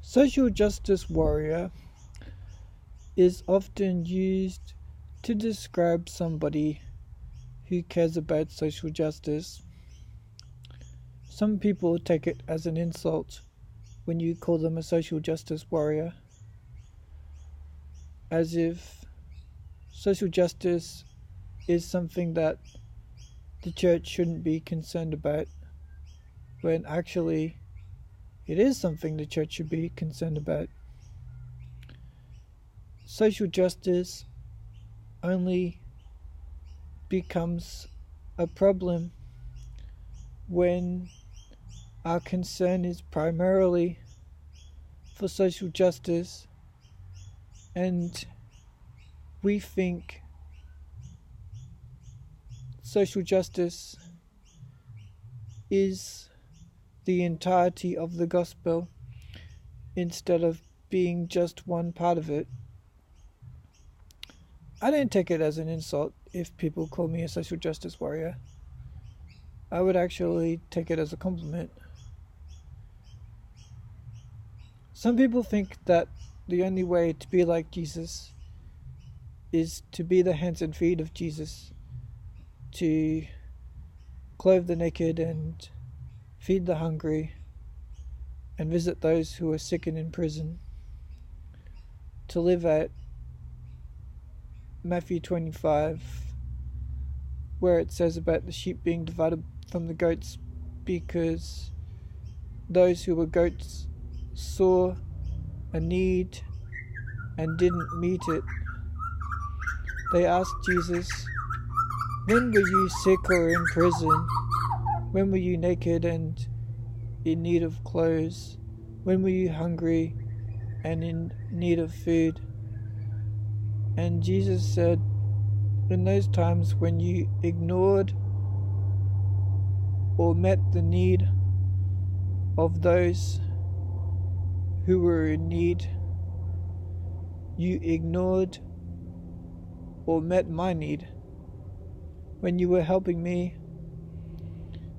Social justice warrior is often used to describe somebody who cares about social justice. Some people take it as an insult when you call them a social justice warrior, as if social justice is something that the church shouldn't be concerned about, when actually it is something the church should be concerned about. Social justice only becomes a problem when our concern is primarily for social justice and we think social justice is the entirety of the gospel instead of being just one part of it. I don't take it as an insult if people call me a social justice warrior. I would actually take it as a compliment. Some people think that the only way to be like Jesus is to be the hands and feet of Jesus, to clothe the naked and feed the hungry and visit those who are sick and in prison, to live at Matthew 25, where it says about the sheep being divided from the goats because those who were goats saw a need and didn't meet it. They asked Jesus, "When were you sick or in prison? When were you naked and in need of clothes? When were you hungry and in need of food?" And Jesus said, in those times when you ignored or met the need of those who were in need, you ignored or met my need. When you were helping me,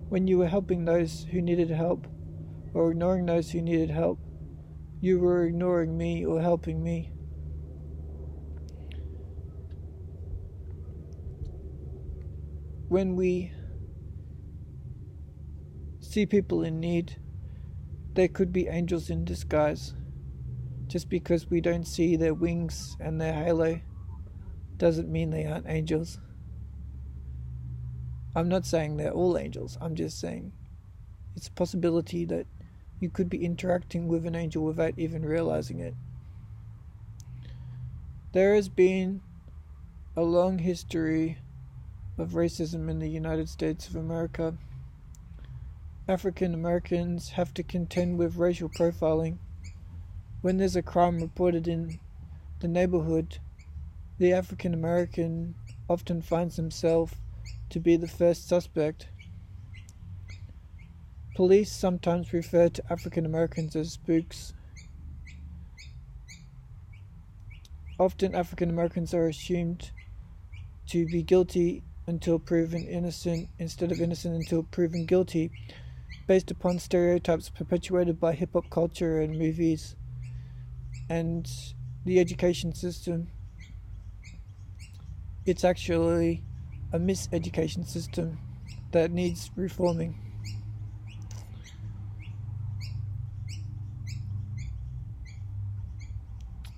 when you were helping those who needed help or ignoring those who needed help, you were ignoring me or helping me. When we see people in need, they could be angels in disguise. Just because we don't see their wings and their halo doesn't mean they aren't angels. I'm not saying they're all angels, I'm just saying it's a possibility that you could be interacting with an angel without even realizing it. There has been a long history of racism in the United States of America. African Americans have to contend with racial profiling. When there's a crime reported in the neighborhood, the African American often finds himself to be the first suspect. Police sometimes refer to African Americans as spooks. Often African Americans are assumed to be guilty until proven innocent, instead of innocent until proven guilty, based upon stereotypes perpetuated by hip-hop culture and movies and the education system. It's actually a miseducation system that needs reforming.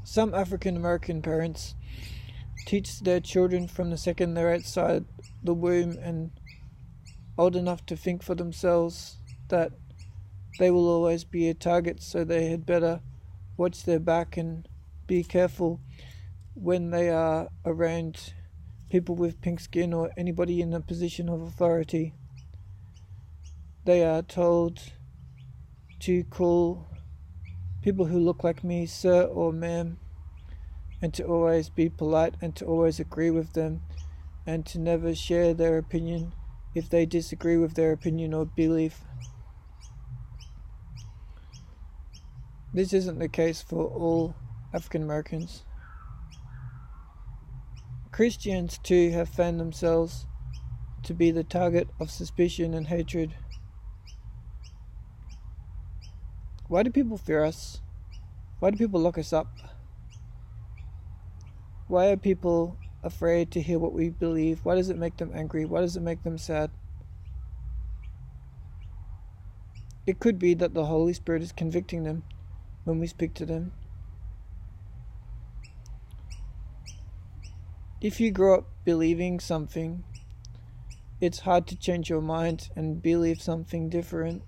Some African American parents teach their children from the second they're outside the womb and old enough to think for themselves that they will always be a target, so they had better watch their back and be careful when they are around people with pink skin or anybody in a position of authority. They are told to call people who look like me sir or ma'am, and to always be polite and to always agree with them, and to never share their opinion if they disagree with their opinion or belief. This isn't the case for all African Americans. Christians too have found themselves to be the target of suspicion and hatred. Why do people fear us? Why do people lock us up? Why are people afraid to hear what we believe? Why does it make them angry? Why does it make them sad? It could be that the Holy Spirit is convicting them when we speak to them. If you grow up believing something, it's hard to change your mind and believe something different.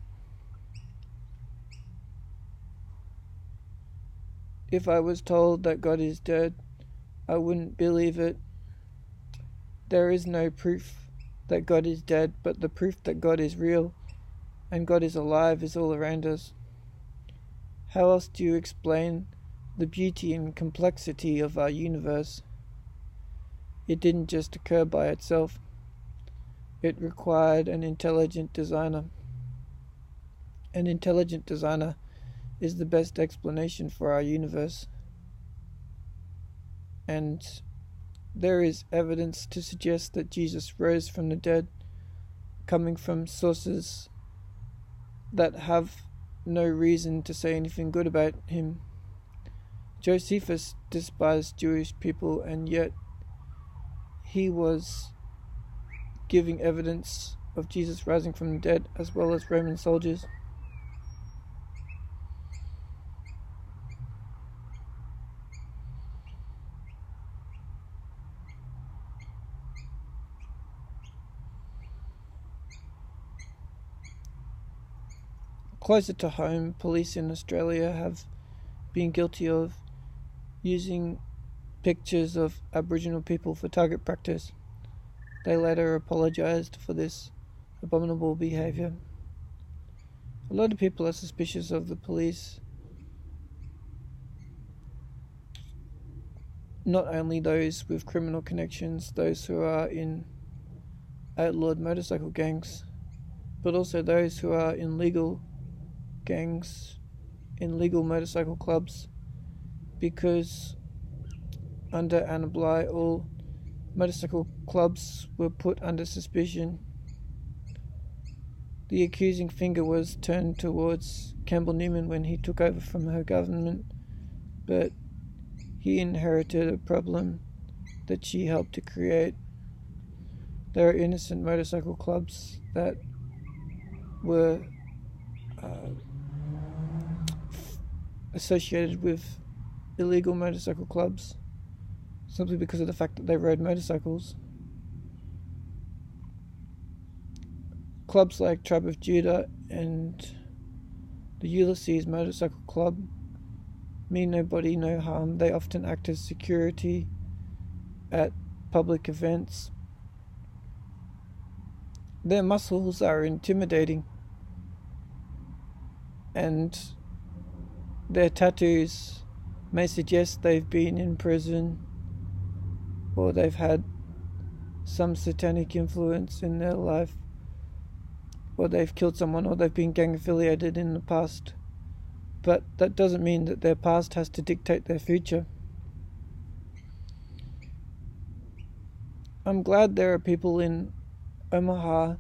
If I was told that God is dead, I wouldn't believe it. There is no proof that God is dead, but the proof that God is real and God is alive is all around us. How else do you explain the beauty and complexity of our universe? It didn't just occur by itself. It required an intelligent designer. An intelligent designer is the best explanation for our universe. And there is evidence to suggest that Jesus rose from the dead, coming from sources that have no reason to say anything good about him. Josephus despised Jewish people, and yet he was giving evidence of Jesus rising from the dead, as well as Roman soldiers. Closer to home, police in Australia have been guilty of using pictures of Aboriginal people for target practice. They later apologised for this abominable behaviour. A lot of people are suspicious of the police. Not only those with criminal connections, those who are in outlawed motorcycle gangs, but also those who are in legal gangs, in legal motorcycle clubs, because under Anna Bligh, all motorcycle clubs were put under suspicion. The accusing finger was turned towards Campbell Newman when he took over from her government, but he inherited a problem that she helped to create. There are innocent motorcycle clubs that were associated with illegal motorcycle clubs simply because of the fact that they rode motorcycles. Clubs like Tribe of Judah and the Ulysses Motorcycle Club mean nobody no harm. They often act as security at public events. Their muscles are intimidating, and their tattoos may suggest they've been in prison or they've had some satanic influence in their life, or they've killed someone, or they've been gang affiliated in the past. But that doesn't mean that their past has to dictate their future. I'm glad there are people in Omaha,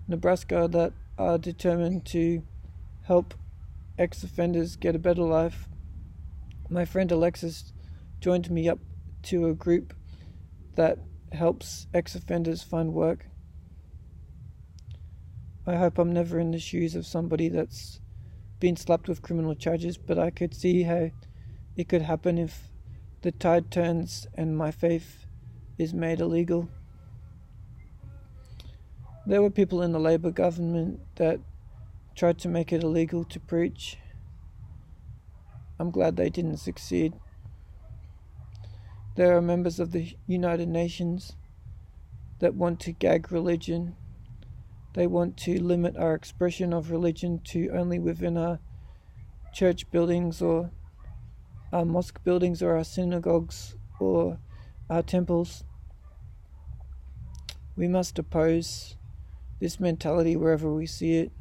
Nebraska that are determined to help ex-offenders get a better life. My friend Alexis joined me up to a group that helps ex-offenders find work. I hope I'm never in the shoes of somebody that's been slapped with criminal charges, but I could see how it could happen if the tide turns and my faith is made illegal. There were people in the Labour government that tried to make it illegal to preach. I'm glad they didn't succeed. There are members of the United Nations that want to gag religion. They want to limit our expression of religion to only within our church buildings or our mosque buildings or our synagogues or our temples. We must oppose this mentality wherever we see it.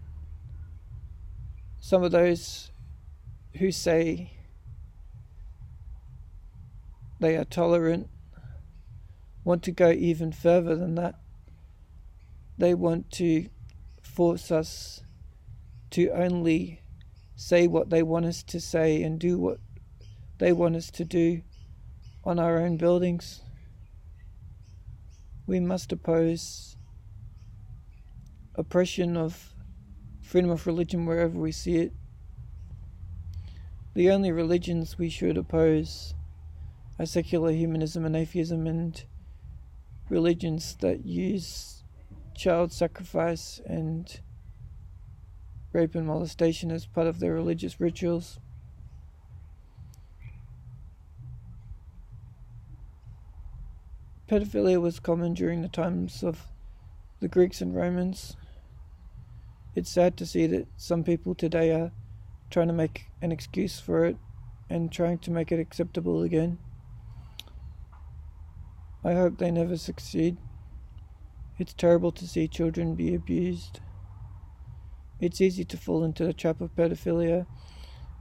Some of those who say they are tolerant want to go even further than that. They want to force us to only say what they want us to say and do what they want us to do on our own buildings. We must oppose oppression of freedom of religion wherever we see it. The only religions we should oppose are secular humanism and atheism, and religions that use child sacrifice and rape and molestation as part of their religious rituals. Pedophilia was common during the times of the Greeks and Romans. It's sad to see that some people today are trying to make an excuse for it and trying to make it acceptable again. I hope they never succeed. It's terrible to see children be abused. It's easy to fall into the trap of pedophilia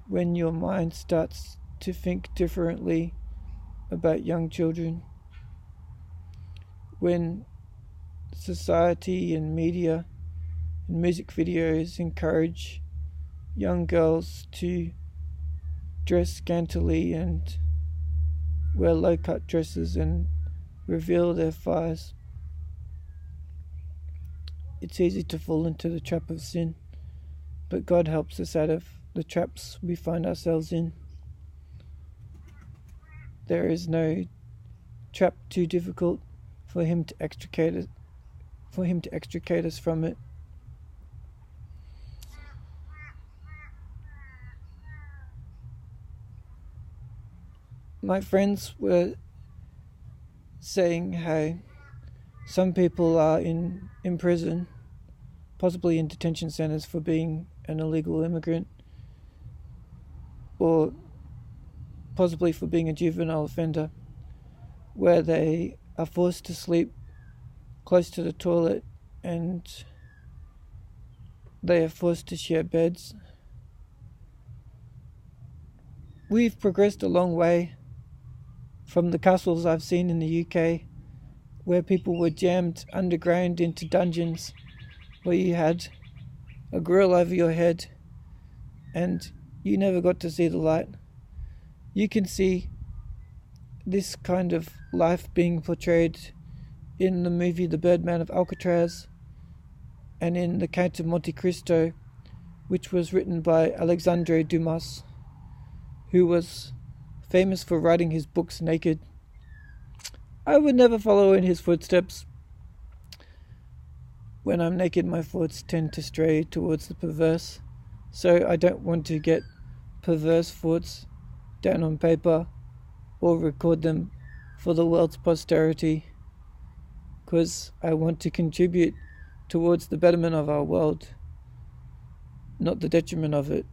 when your mind starts to think differently about young children. When society and media and music videos encourage young girls to dress scantily and wear low-cut dresses and reveal their thighs, it's easy to fall into the trap of sin, but God helps us out of the traps we find ourselves in. There is no trap too difficult for Him to extricate us from it. My friends were saying how some people are in prison, possibly in detention centers, for being an illegal immigrant, or possibly for being a juvenile offender, where they are forced to sleep close to the toilet and they are forced to share beds. We've progressed a long way from the castles I've seen in the UK, where people were jammed underground into dungeons where you had a grill over your head and you never got to see the light. You can see this kind of life being portrayed in the movie The Birdman of Alcatraz and in The Count of Monte Cristo, which was written by Alexandre Dumas, who was famous for writing his books naked. I would never follow in his footsteps. When I'm naked, my thoughts tend to stray towards the perverse, so I don't want to get perverse thoughts down on paper or record them for the world's posterity, because I want to contribute towards the betterment of our world, not the detriment of it.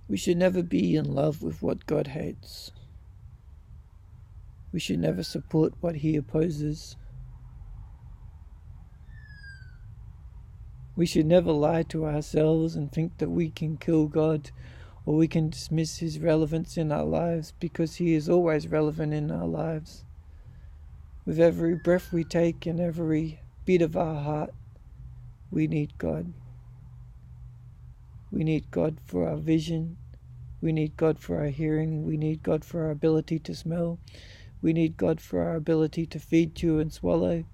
We should never be in love with what God hates. We should never support what He opposes. We should never lie to ourselves and think that we can kill God or we can dismiss His relevance in our lives, because He is always relevant in our lives. With every breath we take and every beat of our heart, we need God. We need God for our vision. We need God for our hearing. We need God for our ability to smell. We need God for our ability to feed, chew, and swallow.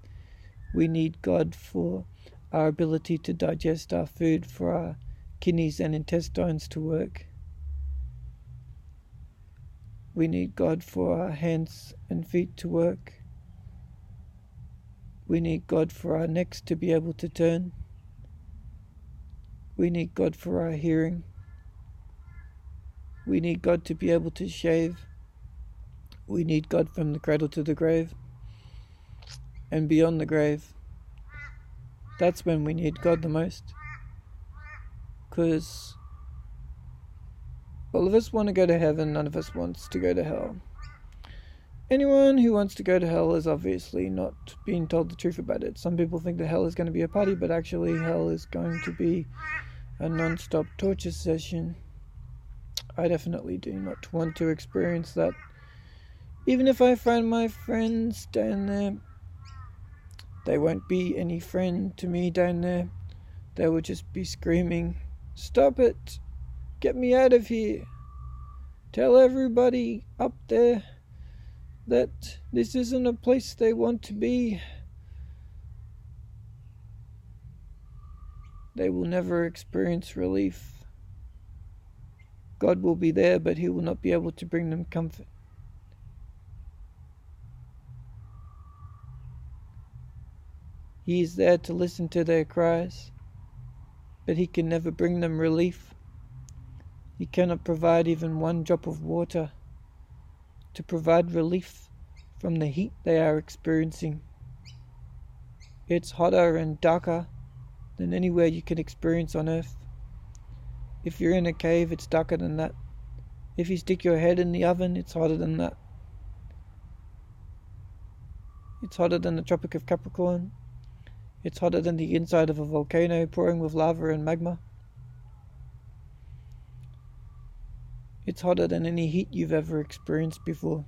We need God for our ability to digest our food, for our kidneys and intestines to work. We need God for our hands and feet to work. We need God for our necks to be able to turn. We need God for our hearing. We need God to be able to shave. We need God from the cradle to the grave and beyond the grave. That's when we need God the most, because all of us want to go to heaven, none of us wants to go to hell. Anyone who wants to go to hell is obviously not being told the truth about it. Some people think that hell is going to be a party, but actually hell is going to be a non-stop torture session. I definitely do not want to experience that. Even if I find my friends down there, They won't be any friend to me down there. They will just be screaming, "Stop it! Get me out of here! Tell everybody up there that this isn't a place they want to be." They will never experience relief. God will be there, but He will not be able to bring them comfort. He is there to listen to their cries, but He can never bring them relief. He cannot provide even one drop of water to provide relief from the heat they are experiencing. It's hotter and darker than anywhere you can experience on earth. If you're in a cave, it's darker than that. If you stick your head in the oven, it's hotter than that. It's hotter than the Tropic of Capricorn. It's hotter than the inside of a volcano pouring with lava and magma. It's hotter than any heat you've ever experienced before.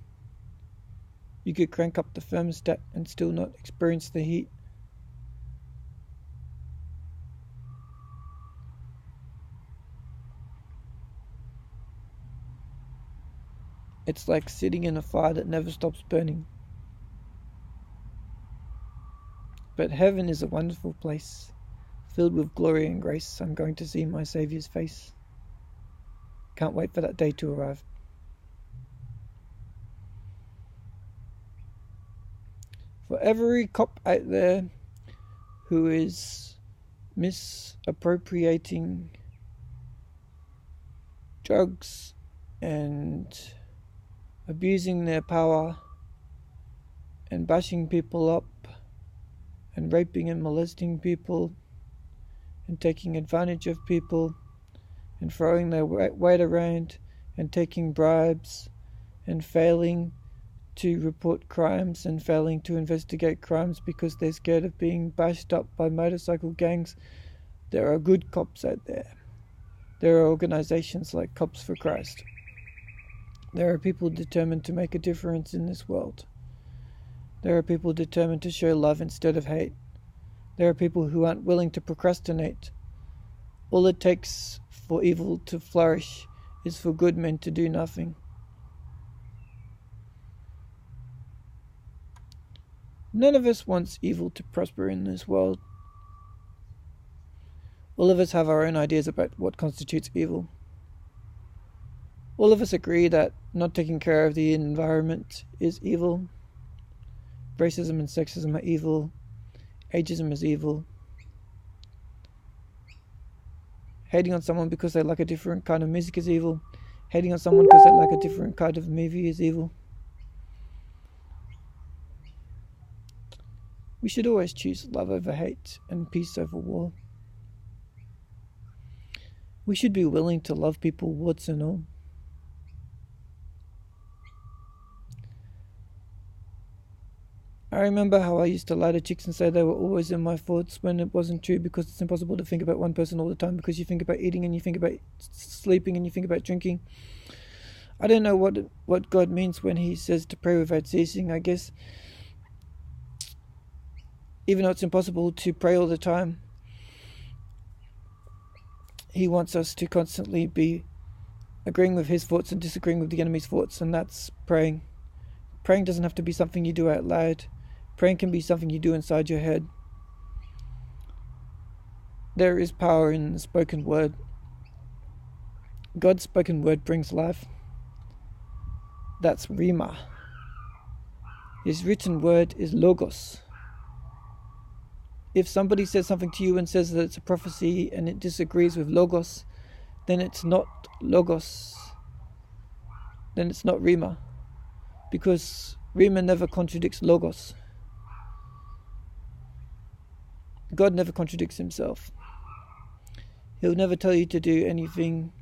You could crank up the thermostat and still not experience the heat. It's like sitting in a fire that never stops burning. But heaven is a wonderful place, filled with glory and grace. I'm going to see my Saviour's face. Can't wait for that day to arrive. For every cop out there who is misappropriating drugs and abusing their power and bashing people up and raping and molesting people and taking advantage of people and throwing their weight around and taking bribes and failing to report crimes and failing to investigate crimes because they're scared of being bashed up by motorcycle gangs. There are good cops out there. There are organizations like Cops for Christ. There are people determined to make a difference in this world. There are people determined to show love instead of hate. There are people who aren't willing to procrastinate. All it takes for evil to flourish is for good men to do nothing. None of us wants evil to prosper in this world. All of us have our own ideas about what constitutes evil. All of us agree that not taking care of the environment is evil. Racism and sexism are evil. Ageism is evil. Hating on someone because they like a different kind of music is evil. Hating on someone because they like a different kind of movie is evil. We should always choose love over hate and peace over war. We should be willing to love people, warts and all. I remember how I used to lie to chicks and say they were always in my thoughts when it wasn't true, because it's impossible to think about one person all the time, because you think about eating and you think about sleeping and you think about drinking. I don't know what God means when He says to pray without ceasing. I guess even though it's impossible to pray all the time, He wants us to constantly be agreeing with His thoughts and disagreeing with the enemy's thoughts, and that's praying. Praying doesn't have to be something you do out loud. Praying can be something you do inside your head. There is power in the spoken word. God's spoken word brings life. That's Rima. His written word is Logos. If somebody says something to you and says that it's a prophecy and it disagrees with Logos, then it's not Logos. Then it's not Rima. Because Rima never contradicts Logos. God never contradicts Himself. He'll never tell you to do anything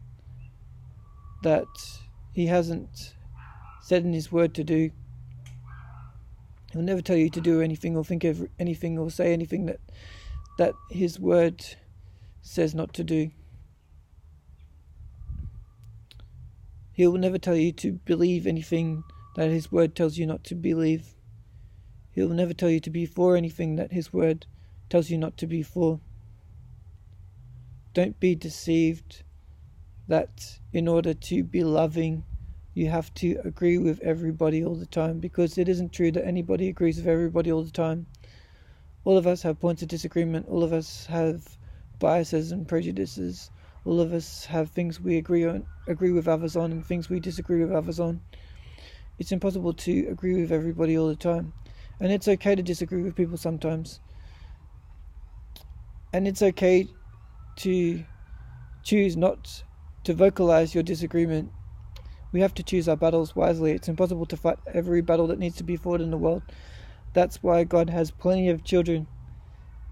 that He hasn't said in His word to do. He'll never tell you to do anything or think of anything or say anything that His word says not to do. He will never tell you to believe anything that His word tells you not to believe. He will never tell you to be for anything that his word tells you not to be for. Don't be deceived that in order to be loving, you have to agree with everybody all the time, because it isn't true that anybody agrees with everybody all the time. All of us have points of disagreement. All of us have biases and prejudices. All of us have things we agree with others on, and things we disagree with others on. It's impossible to agree with everybody all the time. And it's okay to disagree with people sometimes. And it's okay to choose not to vocalize your disagreement. We have to choose our battles wisely. It's impossible to fight every battle that needs to be fought in the world. That's why God has plenty of children.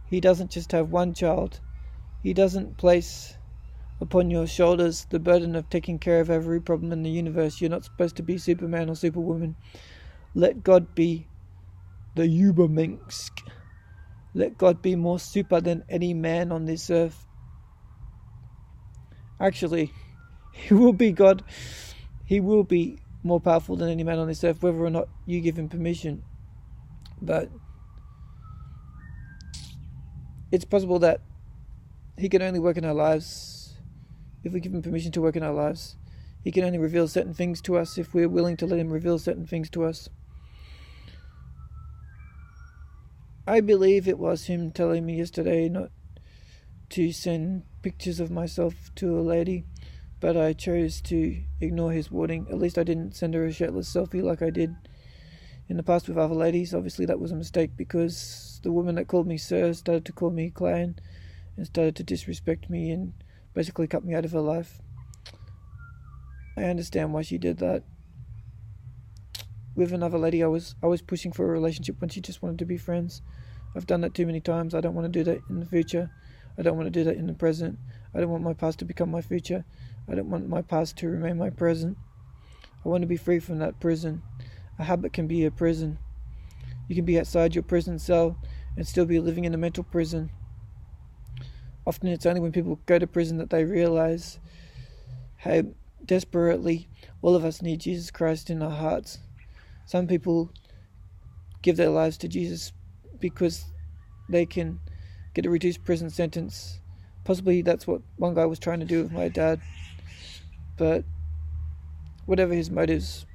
He doesn't just have one child. He doesn't place upon your shoulders the burden of taking care of every problem in the universe. You're not supposed to be Superman or Superwoman. Let God be the Übermensch. Let God be more super than any man on this earth. Actually, He will be God. He will be more powerful than any man on this earth, whether or not you give Him permission. But it's possible that He can only work in our lives if we give Him permission to work in our lives. He can only reveal certain things to us if we're willing to let Him reveal certain things to us. I believe it was Him telling me yesterday not to send pictures of myself to a lady, but I chose to ignore His warning. At least I didn't send her a shirtless selfie like I did in the past with other ladies. Obviously that was a mistake, because the woman that called me sir started to call me clan and started to disrespect me and basically cut me out of her life. I understand why she did that. With another lady, I was pushing for a relationship when she just wanted to be friends. I've done that too many times. I don't want to do that in the future. I don't want to do that in the present. I don't want my past to become my future. I don't want my past to remain my present. I want to be free from that prison. A habit can be a prison. You can be outside your prison cell and still be living in a mental prison. Often it's only when people go to prison that they realize how desperately all of us need Jesus Christ in our hearts. Some people give their lives to Jesus because they can get a reduced prison sentence. Possibly that's what one guy was trying to do with my dad. But whatever his motives,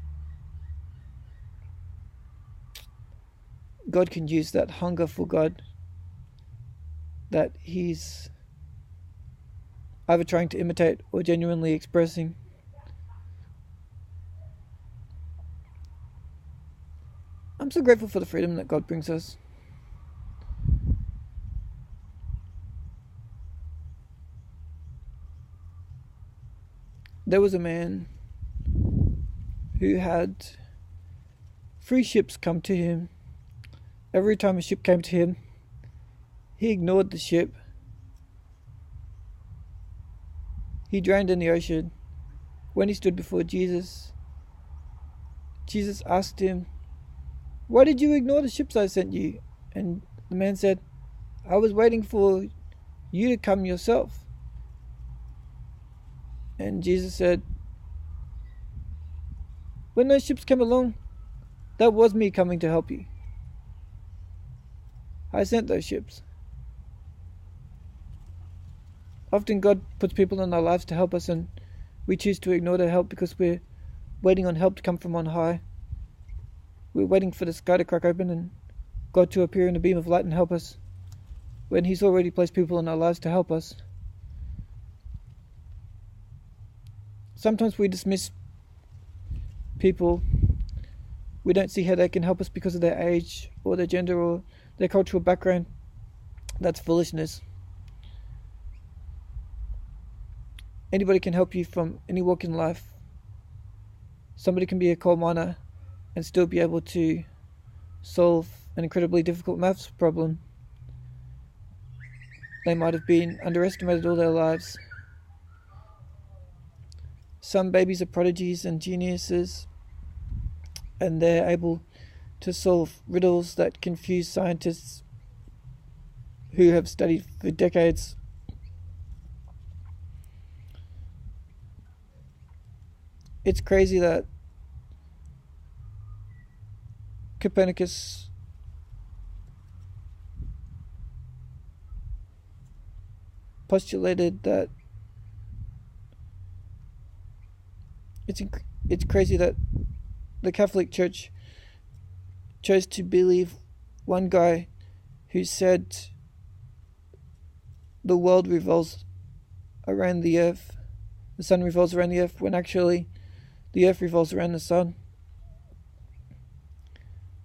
God can use that hunger for God that he's either trying to imitate or genuinely expressing. I'm so grateful for the freedom that God brings us. There was a man who had 3 ships come to him. Every time a ship came to him, he ignored the ship. He drowned in the ocean. When he stood before Jesus, Jesus asked him, "Why did you ignore the ships I sent you?" And the man said, "I was waiting for you to come yourself." And Jesus said, "When those ships came along, that was me coming to help you. I sent those ships." Often God puts people in our lives to help us, and we choose to ignore their help because we're waiting on help to come from on high. We're waiting for the sky to crack open and God to appear in a beam of light and help us, when He's already placed people in our lives to help us. Sometimes we dismiss people. We don't see how they can help us because of their age or their gender or their cultural background. That's foolishness. Anybody can help you from any walk in life. Somebody can be a coal miner and still be able to solve an incredibly difficult maths problem. They might have been underestimated all their lives. Some babies are prodigies and geniuses, and they're able to solve riddles that confuse scientists who have studied for decades. It's crazy that Copernicus postulated that it's crazy that the Catholic Church chose to believe one guy who said the world revolves around the earth, the sun revolves around the earth, when actually the earth revolves around the sun.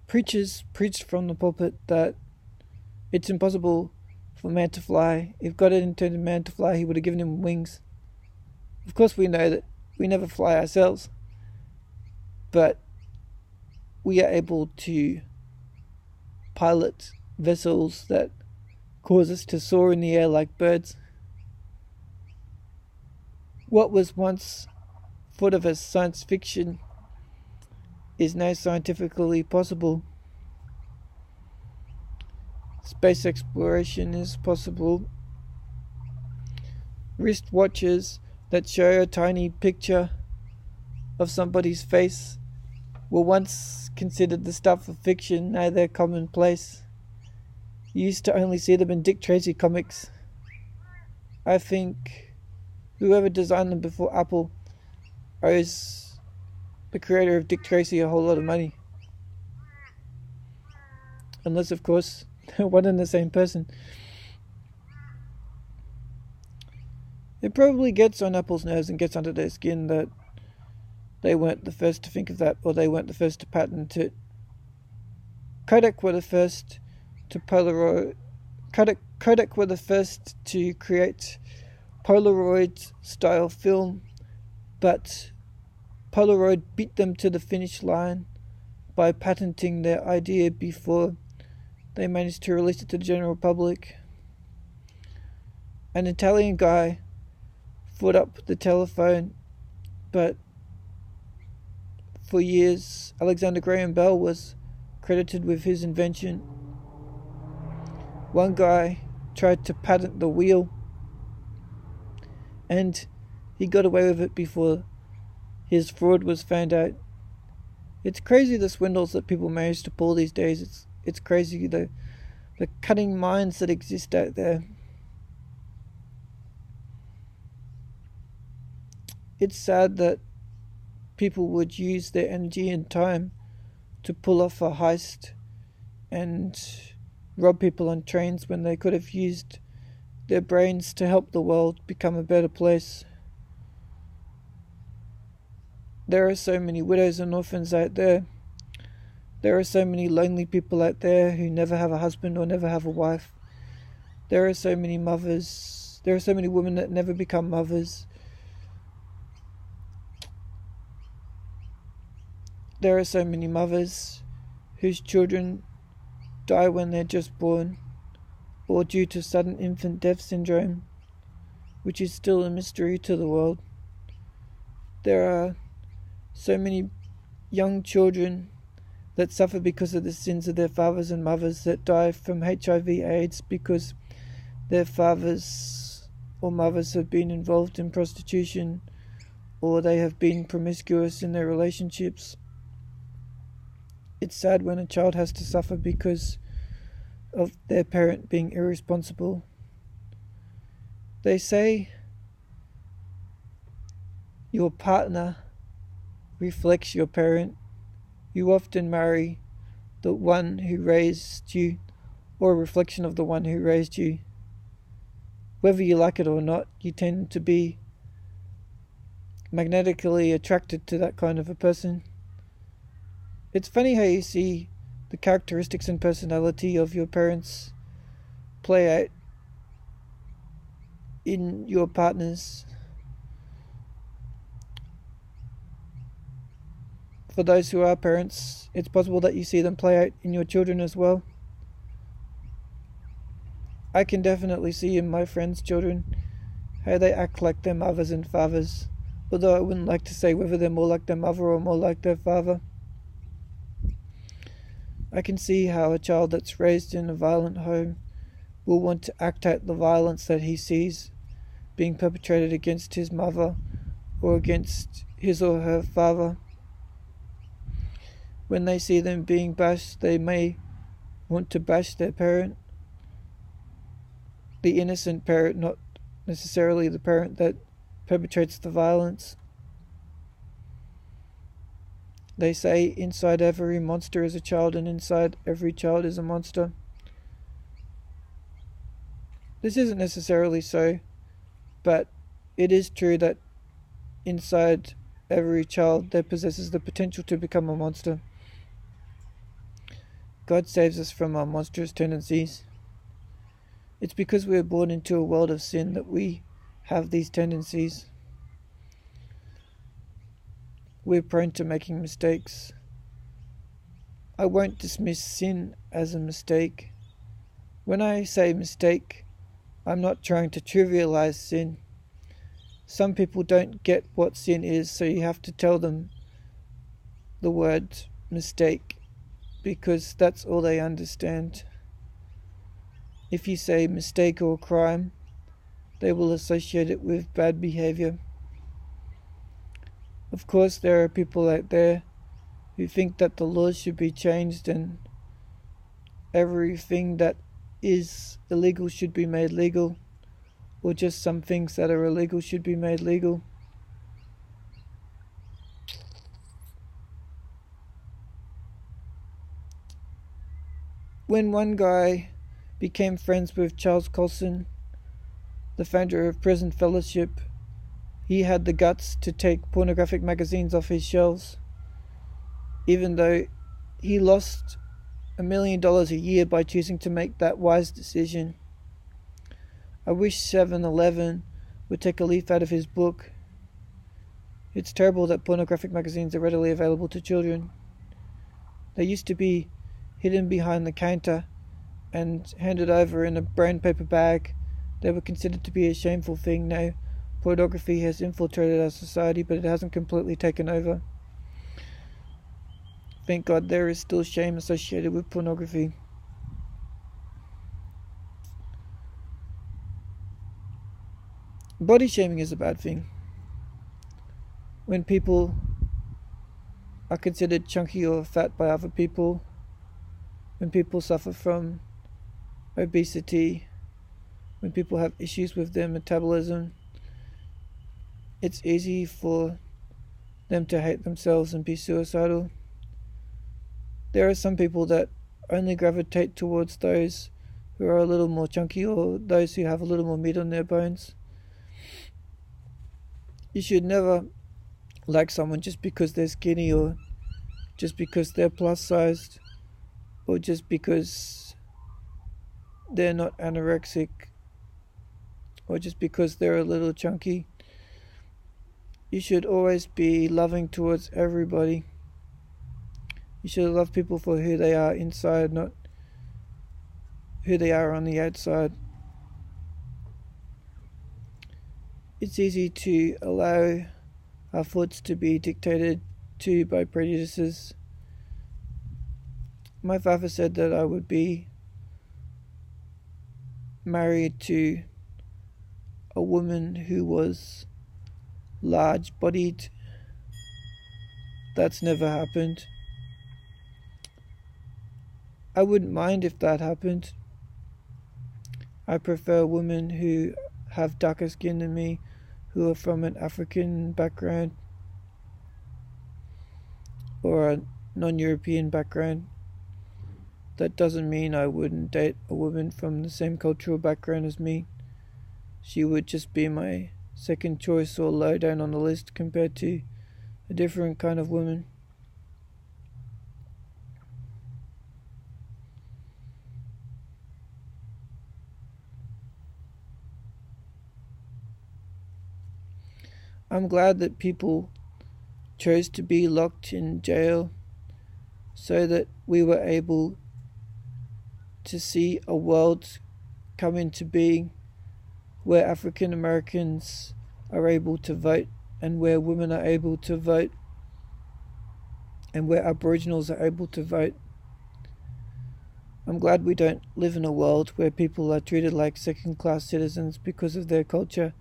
Preachers preached from the pulpit that it's impossible for man to fly. If God had intended man to fly, he would have given him wings. Of course we know that we never fly ourselves, but we are able to pilot vessels that cause us to soar in the air like birds. What was once thought of as science fiction is now scientifically possible. Space exploration is possible. Wristwatches that show a tiny picture of somebody's face were once considered the stuff of fiction, now they're commonplace. You used to only see them in Dick Tracy comics. I think whoever designed them before Apple owes the creator of Dick Tracy a whole lot of money. Unless, of course, they're one and the same person. It probably gets on Apple's nerves and gets under their skin that they weren't the first to think of that, or they weren't the first to patent it. Kodak were the first to Kodak were the first to create Polaroid style film, but Polaroid beat them to the finish line by patenting their idea before they managed to release it to the general public. An Italian guy thought up the telephone, but for years Alexander Graham Bell was credited with his invention. One guy tried to patent the wheel, and he got away with it before his fraud was found out. It's crazy the swindles that people manage to pull these days. It's crazy the cunning minds that exist out there. It's sad that people would use their energy and time to pull off a heist and rob people on trains when they could have used their brains to help the world become a better place. There are so many widows and orphans out there. There are so many lonely people out there who never have a husband or never have a wife. There are so many mothers. There are so many women that never become mothers. There are so many mothers whose children die when they're just born, or due to sudden infant death syndrome, which is still a mystery to the world. There are so many young children that suffer because of the sins of their fathers and mothers, that die from HIV/AIDS because their fathers or mothers have been involved in prostitution, or they have been promiscuous in their relationships. It's sad when a child has to suffer because of their parent being irresponsible. They say your partner reflects your parent. You often marry the one who raised you, or a reflection of the one who raised you. Whether you like it or not, you tend to be magnetically attracted to that kind of a person. It's funny how you see the characteristics and personality of your parents play out in your partners. For those who are parents, it's possible that you see them play out in your children as well. I can definitely see in my friends' children how they act like their mothers and fathers, although I wouldn't like to say whether they're more like their mother or more like their father. I can see how a child that's raised in a violent home will want to act out the violence that he sees being perpetrated against his mother or against his or her father. When they see them being bashed, they may want to bash their parent, the innocent parent, not necessarily the parent that perpetrates the violence. They say inside every monster is a child, and inside every child is a monster. This isn't necessarily so, but it is true that inside every child there possesses the potential to become a monster. God saves us from our monstrous tendencies. It's because we are born into a world of sin that we have these tendencies. We're prone to making mistakes. I won't dismiss sin as a mistake. When I say mistake, I'm not trying to trivialize sin. Some people don't get what sin is, so you have to tell them the word mistake, because that's all they understand. If you say mistake or crime, they will associate it with bad behavior. Of course, there are people out there who think that the laws should be changed and everything that is illegal should be made legal, or just some things that are illegal should be made legal. When one guy became friends with Charles Colson, the founder of Prison Fellowship, he had the guts to take pornographic magazines off his shelves, even though he lost $1 million a year by choosing to make that wise decision. I wish 7-Eleven would take a leaf out of his book. It's terrible that pornographic magazines are readily available to children. They used to be hidden behind the counter and handed over in a brown paper bag. They were considered to be a shameful thing. Now, pornography has infiltrated our society, but it hasn't completely taken over. Thank God there is still shame associated with pornography. Body shaming is a bad thing. When people are considered chunky or fat by other people, when people suffer from obesity, when people have issues with their metabolism, it's easy for them to hate themselves and be suicidal. There are some people that only gravitate towards those who are a little more chunky, or those who have a little more meat on their bones. You should never like someone just because they're skinny, or just because they're plus sized, or just because they're not anorexic, or just because they're a little chunky. You should always be loving towards everybody. You should love people for who they are inside, not who they are on the outside. It's easy to allow our thoughts to be dictated to by prejudices. My father said that I would be married to a woman who was large-bodied. That's never happened. I wouldn't mind if that happened. I prefer women who have darker skin than me, who are from an African background or a non-European background. That doesn't mean I wouldn't date a woman from the same cultural background as me. She would just be my second choice or low down on the list compared to a different kind of woman. I'm glad that people chose to be locked in jail so that we were able to see a world come into being where African Americans are able to vote, and where women are able to vote, and where Aboriginals are able to vote. I'm glad we don't live in a world where people are treated like second-class citizens because of their culture,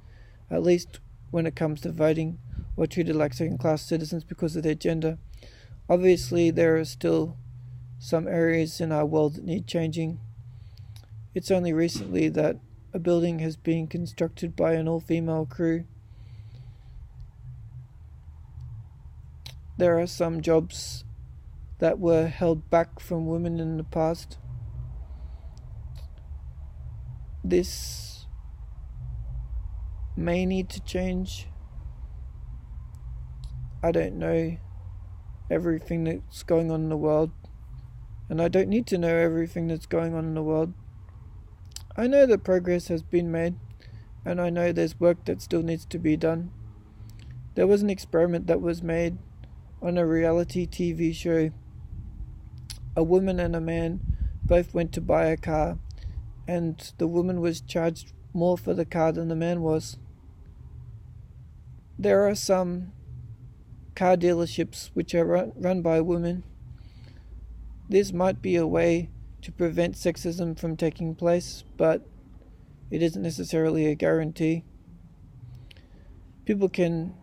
at least when it comes to voting, or treated like second-class citizens because of their gender. Obviously, there are still some areas in our world that need changing. It's only recently that a building has been constructed by an all-female crew. There are some jobs that were held back from women in the past. This may need to change. I don't know everything that's going on in the world, and I don't need to know everything that's going on in the world. I know that progress has been made, and I know there's work that still needs to be done. There was an experiment that was made on a reality TV show. A woman and a man both went to buy a car, and the woman was charged more for the car than the man was. There are some car dealerships which are run by women. This might be a way to prevent sexism from taking place, but it isn't necessarily a guarantee. People can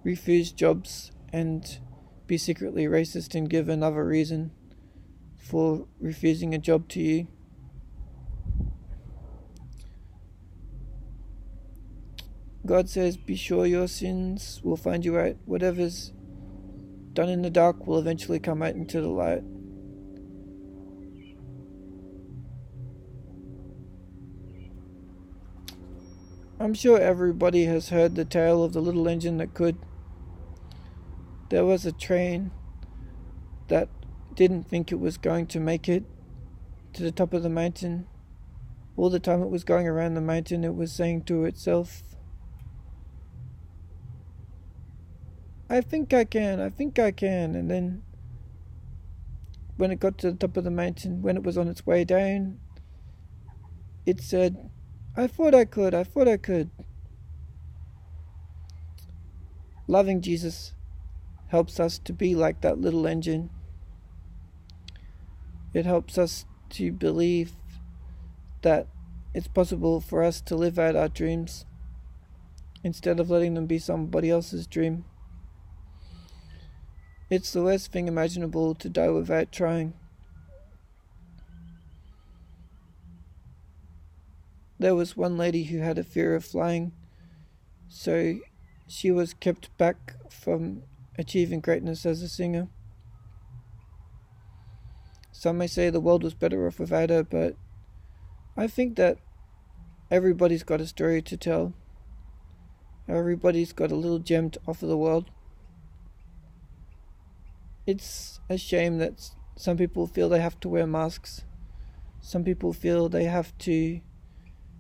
refuse jobs and be secretly racist and give another reason for refusing a job to you. God says, be sure your sins will find you out. Whatever's done in the dark will eventually come out into the light. I'm sure everybody has heard the tale of the little engine that could. There was a train that didn't think it was going to make it to the top of the mountain. All the time it was going around the mountain, it was saying to itself, I think I can. And then when it got to the top of the mountain, when it was on its way down, it said, I thought I could. Loving Jesus helps us to be like that little engine. It helps us to believe that it's possible for us to live out our dreams instead of letting them be somebody else's dream. It's the worst thing imaginable to die without trying. There was one lady who had a fear of flying, so she was kept back from achieving greatness as a singer. Some may say the world was better off without her, but I think that everybody's got a story to tell. Everybody's got a little gem to offer the world. It's a shame that some people feel they have to wear masks. Some people feel they have to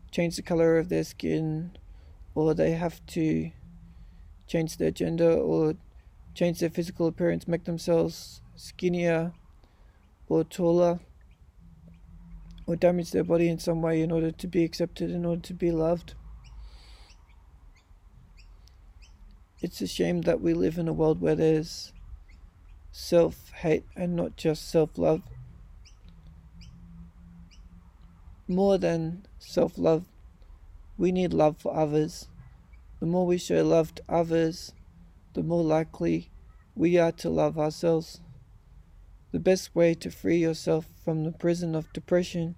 change the color of their skin, or they have to change their gender, or change their physical appearance, make themselves skinnier or taller, or damage their body in some way in order to be accepted, in order to be loved. It's a shame that we live in a world where there's self-hate and not just self-love. More than self-love, we need love for others. The more we show love to others, the more likely we are to love ourselves. The best way to free yourself from the prison of depression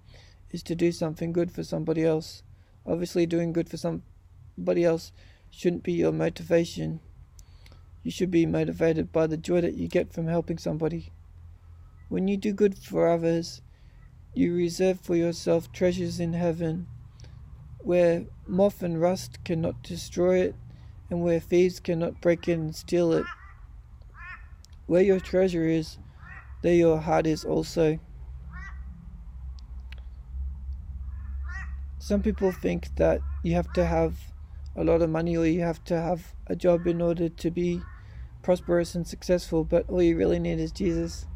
is to do something good for somebody else. Obviously, doing good for somebody else shouldn't be your motivation. You should be motivated by the joy that you get from helping somebody. When you do good for others, you reserve for yourself treasures in heaven, where moth and rust cannot destroy it, and where thieves cannot break in and steal it. Where your treasure is, there your heart is also. Some people think that you have to have a lot of money or you have to have a job in order to be prosperous and successful, but all you really need is Jesus.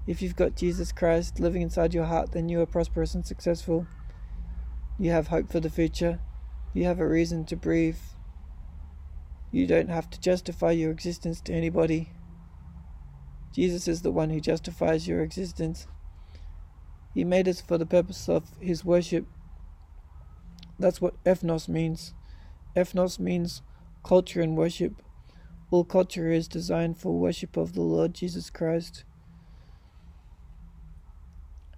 If you've got Jesus Christ living inside your heart, then you are prosperous and successful. You have hope for the future. You have a reason to breathe. You don't have to justify your existence to anybody. Jesus is the one who justifies your existence. He made us for the purpose of his worship. That's what ethnos means. Ethnos means culture and worship. All culture is designed for worship of the Lord Jesus Christ,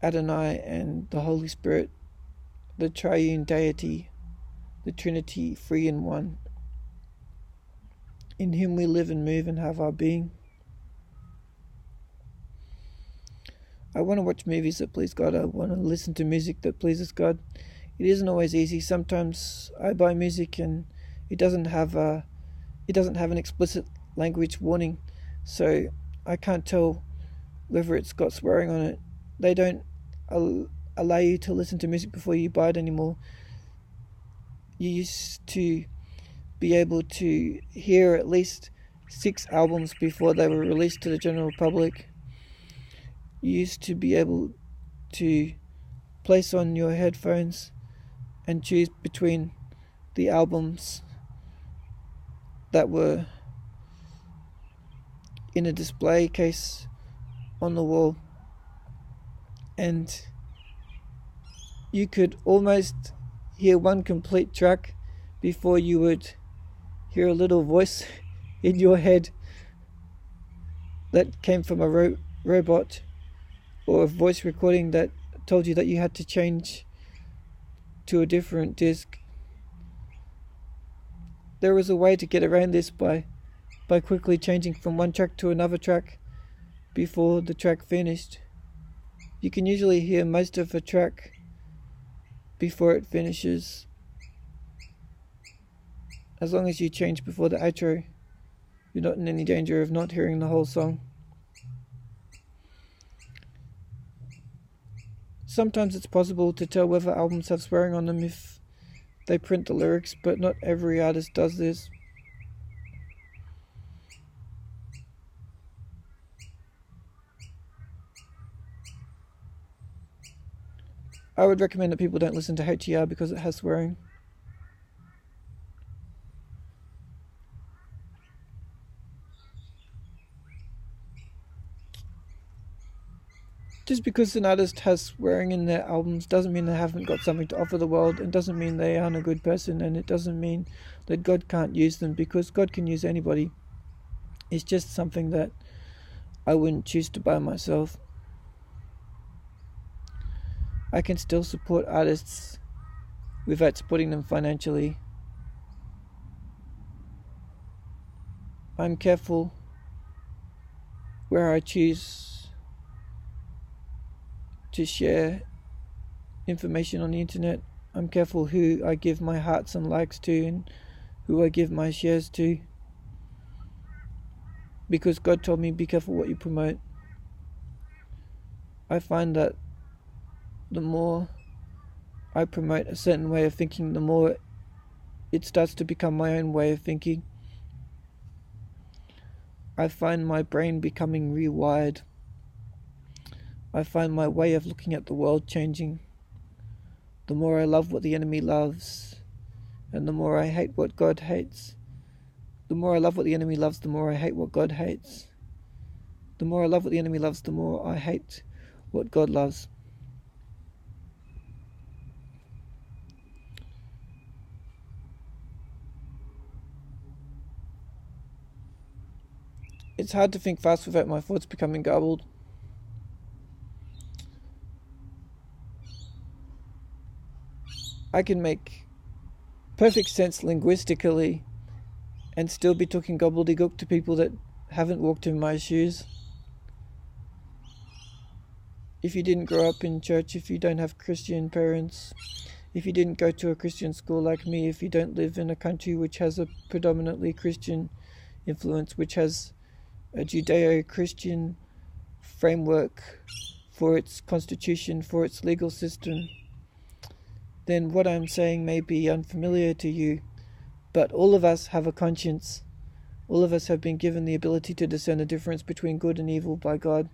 Adonai, and the Holy Spirit. the triune deity, the Trinity, three in one, in whom we live and move and have our being. I want to watch movies that please God. I want to listen to music that pleases God. It isn't always easy. Sometimes I buy music and it doesn't have an explicit language warning, so I can't tell whether it's got swearing on it. They don't allow you to listen to music before you buy it anymore. You used to be able to hear at least 6 albums before they were released to the general public. You used to be able to place on your headphones and choose between the albums that were in a display case on the wall, and you could almost hear one complete track before you would hear a little voice in your head that came from a robot, or a voice recording that told you that you had to change to a different disc. There was a way to get around this by quickly changing from one track to another track before the track finished. You can usually hear most of a track before it finishes. As long as you change before the outro, you're not in any danger of not hearing the whole song. Sometimes it's possible to tell whether albums have swearing on them if they print the lyrics, but not every artist does this. I would recommend that people don't listen to HER because it has swearing. Just because an artist has swearing in their albums doesn't mean they haven't got something to offer the world, and doesn't mean they aren't a good person, and it doesn't mean that God can't use them, because God can use anybody. It's just something that I wouldn't choose to buy myself. I can still support artists without supporting them financially. I'm careful where I choose to share information on the internet. I'm careful who I give my hearts and likes to and who I give my shares to, because God told me, be careful what you promote. I find that the more I promote a certain way of thinking, the more it starts to become my own way of thinking. I find my brain becoming rewired. I find my way of looking at the world changing. The more I love what the enemy loves, and the more I hate what God hates. The more I love what the enemy loves, the more I hate what God hates. The more I love what the enemy loves, the more I hate what God loves. It's hard to think fast without my thoughts becoming garbled. I can make perfect sense linguistically and still be talking gobbledygook to people that haven't walked in my shoes. If you didn't grow up in church, if you don't have Christian parents, if you didn't go to a Christian school like me, if you don't live in a country which has a predominantly Christian influence, which has a Judeo-Christian framework for its constitution, for its legal system, then what I'm saying may be unfamiliar to you, but all of us have a conscience. All of us have been given the ability to discern the difference between good and evil by God.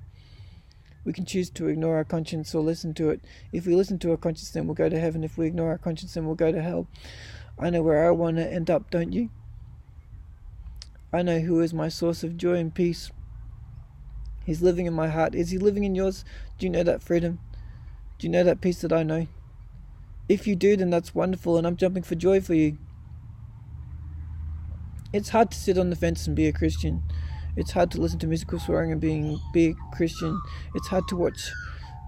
We can choose to ignore our conscience or listen to it. If we listen to our conscience, then we'll go to heaven. If we ignore our conscience, then we'll go to hell. I know where I want to end up, don't you? I know who is my source of joy and peace. He's living in my heart. Is he living in yours? Do you know that freedom? Do you know that peace that I know? If you do, then that's wonderful, and I'm jumping for joy for you. It's hard to sit on the fence and be a Christian. It's hard to listen to musical swearing and be a Christian. It's hard to watch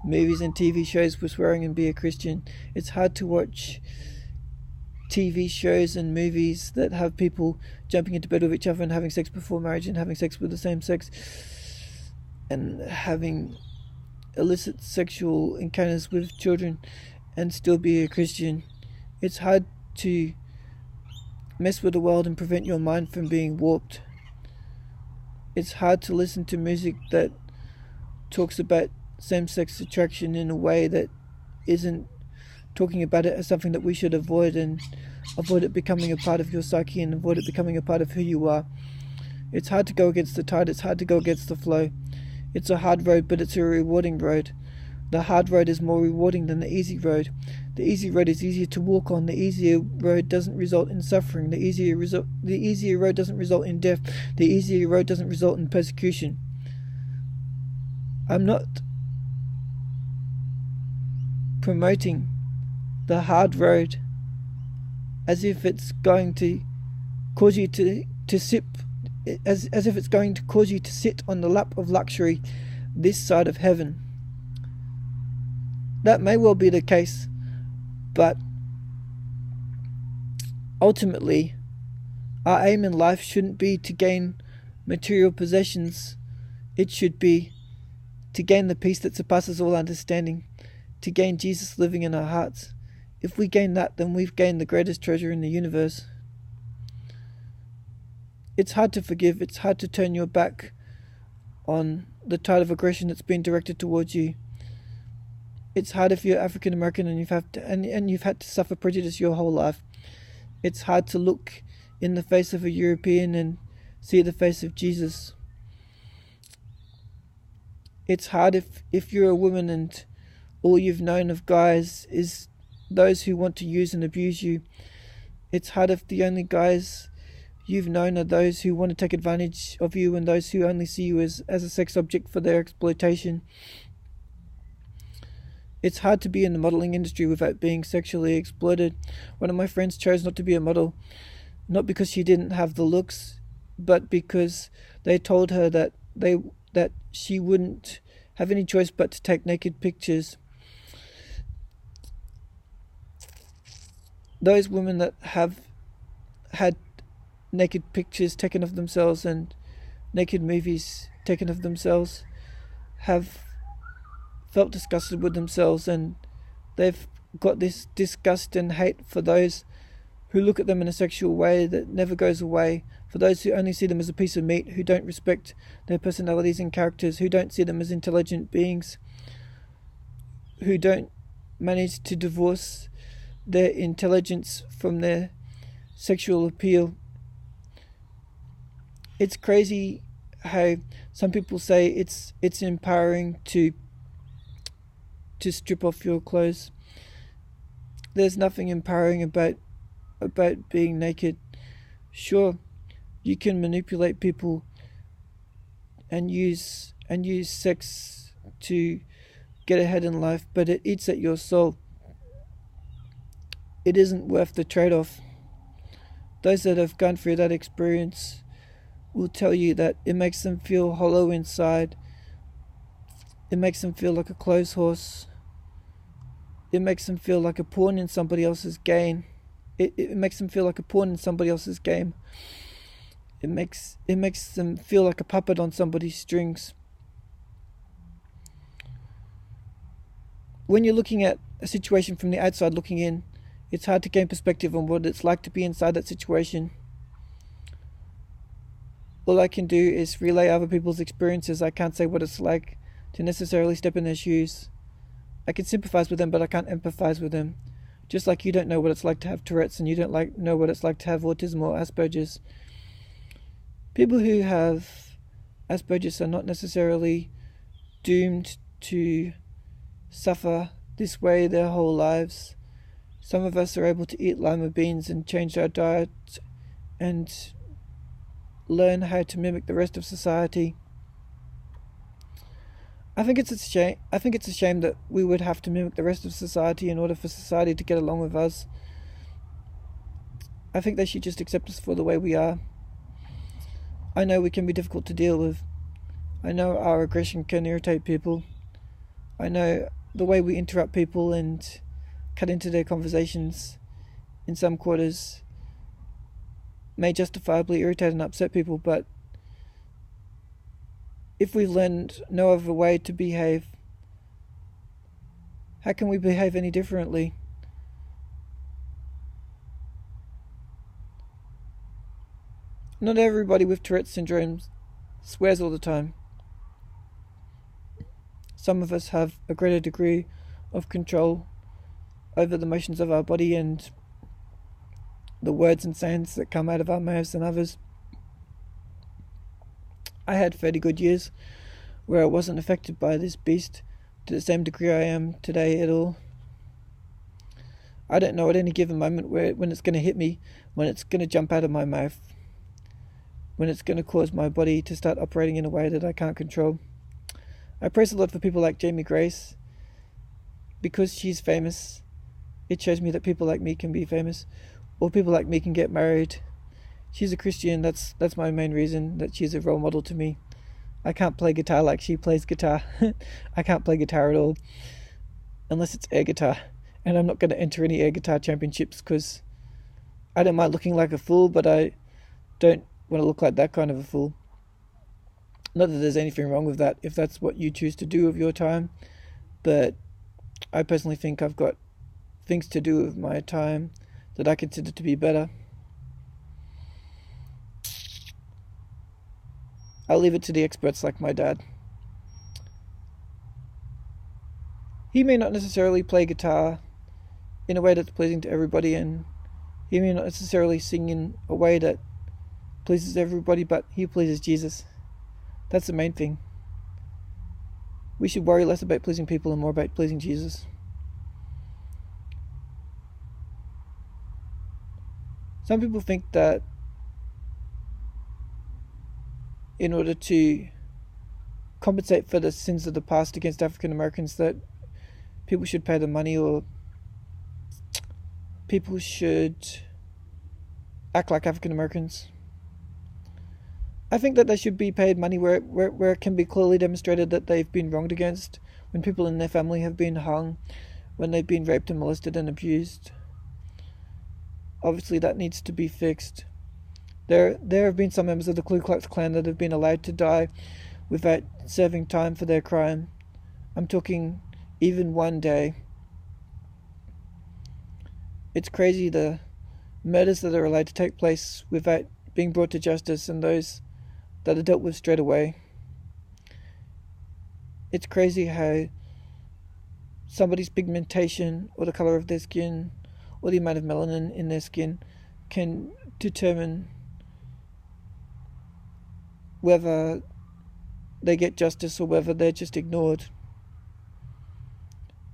movies and TV shows with swearing and be a Christian. It's hard to watch TV shows and movies that have people jumping into bed with each other and having sex before marriage and having sex with the same sex and having illicit sexual encounters with children and still be a Christian. It's hard to mess with the world and prevent your mind from being warped. It's hard to listen to music that talks about same-sex attraction in a way that isn't talking about it as something that we should avoid, and avoid it becoming a part of your psyche and avoid it becoming a part of who you are. It's hard to go against the tide. It's hard to go against the flow. It's a hard road, but it's a rewarding road. The hard road is more rewarding than the easy road. The easy road is easier to walk on. The easier road doesn't result in suffering. The easier road doesn't result in death. The easier road doesn't result in persecution. I'm not promoting the hard road as if it's going to cause you to sip, as if it's going to cause you to sit on the lap of luxury this side of heaven. That may well be the case, but ultimately our aim in life shouldn't be to gain material possessions. It should be to gain the peace that surpasses all understanding, to gain Jesus living in our hearts. If we gain that, then we've gained the greatest treasure in the universe. It's hard to forgive. It's hard to turn your back on the tide of aggression that's been directed towards you. It's hard if you're African American and you've had to suffer prejudice your whole life. It's hard to look in the face of a European and see the face of Jesus. It's hard if you're a woman and all you've known of guys is those who want to use and abuse you. It's hard if the only guys you've known are those who want to take advantage of you and those who only see you as a sex object for their exploitation. It's hard to be in the modelling industry without being sexually exploited. One of my friends chose not to be a model, not because she didn't have the looks, but because they told her that she wouldn't have any choice but to take naked pictures. Those women that have had naked pictures taken of themselves and naked movies taken of themselves have felt disgusted with themselves, and they've got this disgust and hate for those who look at them in a sexual way that never goes away, for those who only see them as a piece of meat, who don't respect their personalities and characters, who don't see them as intelligent beings, who don't manage to divorce their intelligence from their sexual appeal. It's crazy how some people say it's empowering to strip off your clothes. There's nothing empowering about being naked. Sure, you can manipulate people and use sex to get ahead in life, but it eats at your soul. It isn't worth the trade-off. Those that have gone through that experience will tell you that it makes them feel hollow inside. It makes them feel like a clothes horse. It makes them feel like a pawn in somebody else's game. It makes them feel like a pawn in somebody else's game. It makes them feel like a puppet on somebody's strings. When you're looking at a situation from the outside looking in, it's hard to gain perspective on what it's like to be inside that situation. All I can do is relay other people's experiences. I can't say what it's like to necessarily step in their shoes. I can sympathize with them, but I can't empathize with them. Just like you don't know what it's like to have Tourette's and you don't know what it's like to have autism or Asperger's. People who have Asperger's are not necessarily doomed to suffer this way their whole lives. Some of us are able to eat lima beans and change our diet and learn how to mimic the rest of society. I think it's a shame that we would have to mimic the rest of society in order for society to get along with us. I think they should just accept us for the way we are. I know we can be difficult to deal with. I know our aggression can irritate people. I know the way we interrupt people and cut into their conversations in some quarters may justifiably irritate and upset people, but if we've learned no other way to behave, how can we behave any differently? Not everybody with Tourette's syndrome swears all the time. Some of us have a greater degree of control over the motions of our body and the words and sounds that come out of our mouths than others. I had fairly good years where I wasn't affected by this beast to the same degree I am today at all. I don't know at any given moment when it's going to hit me, when it's going to jump out of my mouth, when it's going to cause my body to start operating in a way that I can't control. I praise the Lord for people like Jamie Grace. Because she's famous, it shows me that people like me can be famous, or people like me can get married. She's a Christian, that's my main reason, that she's a role model to me. I can't play guitar like she plays guitar. I can't play guitar at all, unless it's air guitar. And I'm not going to enter any air guitar championships because I don't mind looking like a fool, but I don't want to look like that kind of a fool. Not that there's anything wrong with that, if that's what you choose to do with your time, but I personally think I've got things to do with my time that I consider to be better. I'll leave it to the experts like my dad. He may not necessarily play guitar in a way that's pleasing to everybody, and he may not necessarily sing in a way that pleases everybody, but he pleases Jesus. That's the main thing. We should worry less about pleasing people and more about pleasing Jesus. Some people think that in order to compensate for the sins of the past against African Americans, that people should pay the money, or people should act like African Americans. I think that they should be paid money where it can be clearly demonstrated that they've been wronged against, when people in their family have been hung, when they've been raped and molested and abused. Obviously that needs to be fixed. There have been some members of the Ku Klux Klan that have been allowed to die without serving time for their crime. I'm talking even one day. It's crazy the murders that are allowed to take place without being brought to justice, and those that are dealt with straight away. It's crazy how somebody's pigmentation, or the colour of their skin, or the amount of melanin in their skin can determine whether they get justice or whether they're just ignored.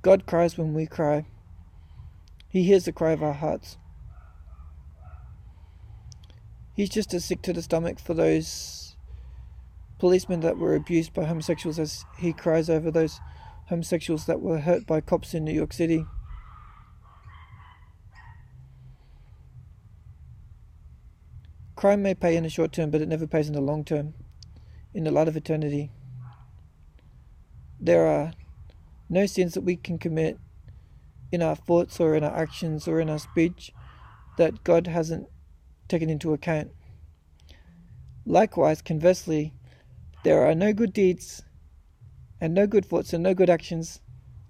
God cries when we cry. He hears the cry of our hearts. He's just as sick to the stomach for those policemen that were abused by homosexuals as he cries over those homosexuals that were hurt by cops in New York City. Crime may pay in the short term, but it never pays in the long term, in the light of eternity. There are no sins that we can commit in our thoughts or in our actions or in our speech that God hasn't taken into account. Likewise, conversely, there are no good deeds and no good thoughts and no good actions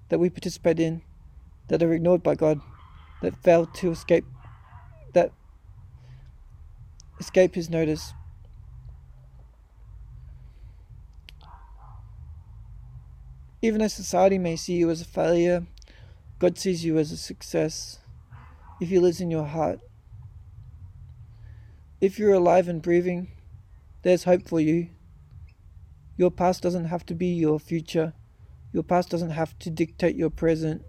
that we participate in that are ignored by God, that fail to escape his notice. Even though society may see you as a failure, God sees you as a success if He lives in your heart. If you're alive and breathing, there's hope for you. Your past doesn't have to be your future. Your past doesn't have to dictate your present.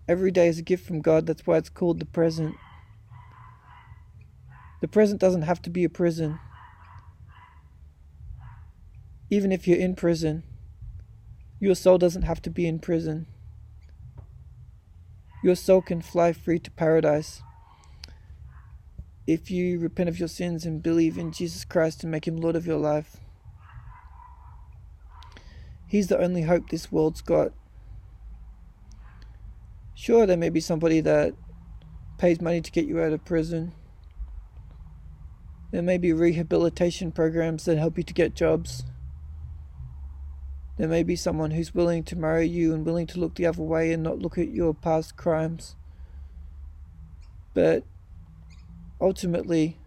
Every day is a gift from God. That's why it's called the present. The present doesn't have to be a prison. Even if you're in prison, your soul doesn't have to be in prison. Your soul can fly free to paradise if you repent of your sins and believe in Jesus Christ and make Him Lord of your life. He's the only hope this world's got. Sure, there may be somebody that pays money to get you out of prison. There may be rehabilitation programs that help you to get jobs. There may be someone who's willing to marry you and willing to look the other way and not look at your past crimes. But ultimately,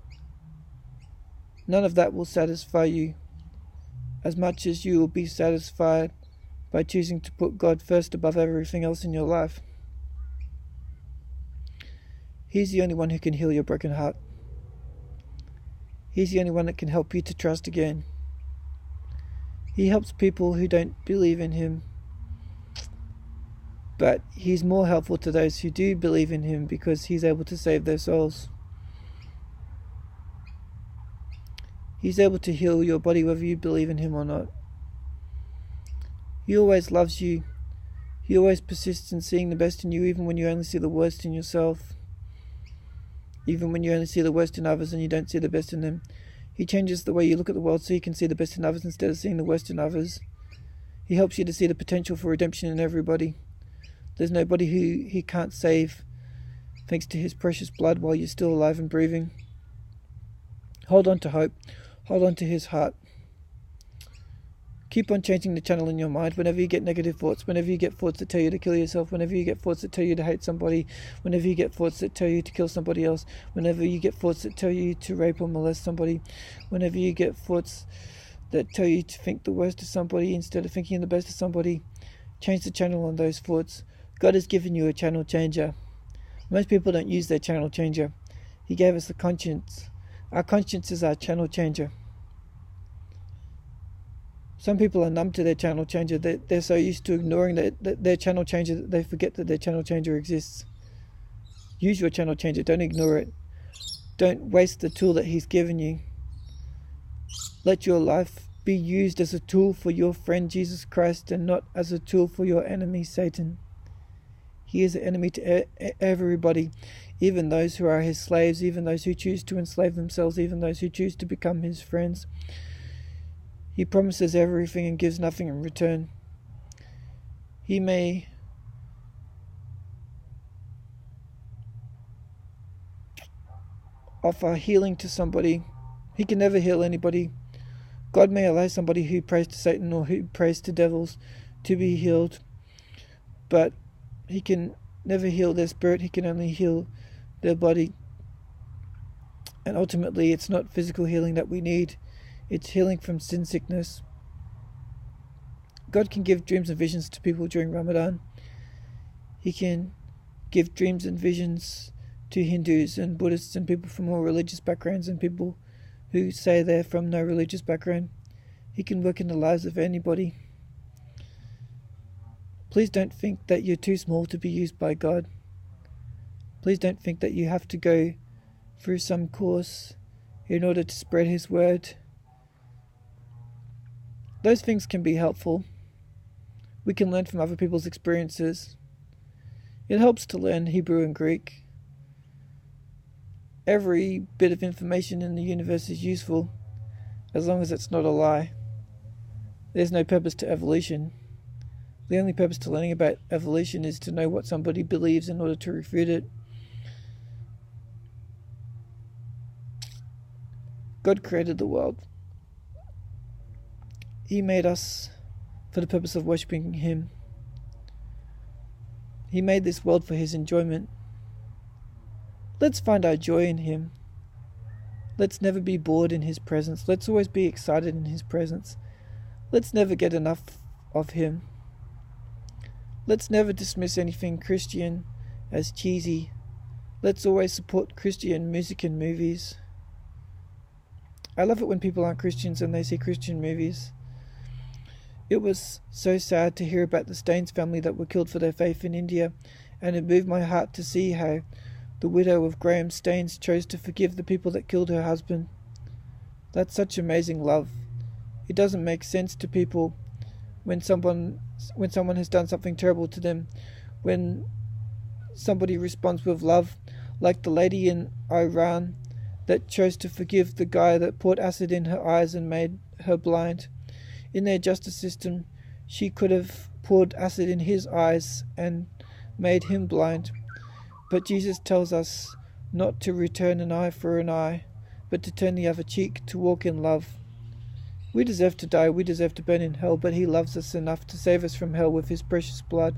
none of that will satisfy you as much as you will be satisfied by choosing to put God first above everything else in your life. He's the only one who can heal your broken heart. He's the only one that can help you to trust again. He helps people who don't believe in him, but he's more helpful to those who do believe in him because he's able to save their souls. He's able to heal your body whether you believe in him or not. He always loves you. He always persists in seeing the best in you even when you only see the worst in yourself. Even when you only see the worst in others and you don't see the best in them. He changes the way you look at the world so you can see the best in others instead of seeing the worst in others. He helps you to see the potential for redemption in everybody. There's nobody who he can't save thanks to his precious blood while you're still alive and breathing. Hold on to hope. Hold on to his heart. Keep on changing the channel in your mind whenever you get negative thoughts, whenever you get thoughts that tell you to kill yourself, whenever you get thoughts that tell you to hate somebody, whenever you get thoughts that tell you to kill somebody else, whenever you get thoughts that tell you to rape or molest somebody, whenever you get thoughts that tell you to think the worst of somebody instead of thinking the best of somebody, change the channel on those thoughts. God has given you a channel changer. Most people don't use their channel changer. He gave us the conscience. Our conscience is our channel changer. Some people are numb to their channel changer. They're so used to ignoring their channel changer that they forget that their channel changer exists. Use your channel changer. Don't ignore it. Don't waste the tool that he's given you. Let your life be used as a tool for your friend Jesus Christ and not as a tool for your enemy Satan. He is an enemy to everybody, even those who are his slaves, even those who choose to enslave themselves, even those who choose to become his friends. He promises everything and gives nothing in return. He may offer healing to somebody. He can never heal anybody. God may allow somebody who prays to Satan or who prays to devils to be healed, but he can never heal their spirit. He can only heal their body. And ultimately, it's not physical healing that we need. It's healing from sin sickness. God can give dreams and visions to people during Ramadan. He can give dreams and visions to Hindus and Buddhists and people from all religious backgrounds and people who say they're from no religious background. He can work in the lives of anybody. Please don't think that you're too small to be used by God. Please don't think that you have to go through some course in order to spread his word. Those things can be helpful. We can learn from other people's experiences. It helps to learn Hebrew and Greek. Every bit of information in the universe is useful, as long as it's not a lie. There's no purpose to evolution. The only purpose to learning about evolution is to know what somebody believes in order to refute it. God created the world. He made us for the purpose of worshipping him. He made this world for his enjoyment. Let's find our joy in him. Let's never be bored in his presence. Let's always be excited in his presence. Let's never get enough of him. Let's never dismiss anything Christian as cheesy. Let's always support Christian music and movies. I love it when people aren't Christians and they see Christian movies. It was so sad to hear about the Staines family that were killed for their faith in India, and it moved my heart to see how the widow of Graham Staines chose to forgive the people that killed her husband. That's such amazing love. It doesn't make sense to people when someone has done something terrible to them, when somebody responds with love, like the lady in Iran that chose to forgive the guy that poured acid in her eyes and made her blind. In their justice system, She could have poured acid in his eyes and made him blind. But Jesus tells us not to return an eye for an eye, but to turn the other cheek, to walk in love. We deserve to die, we deserve to burn in hell, but he loves us enough to save us from hell with his precious blood.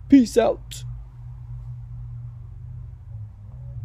Peace out.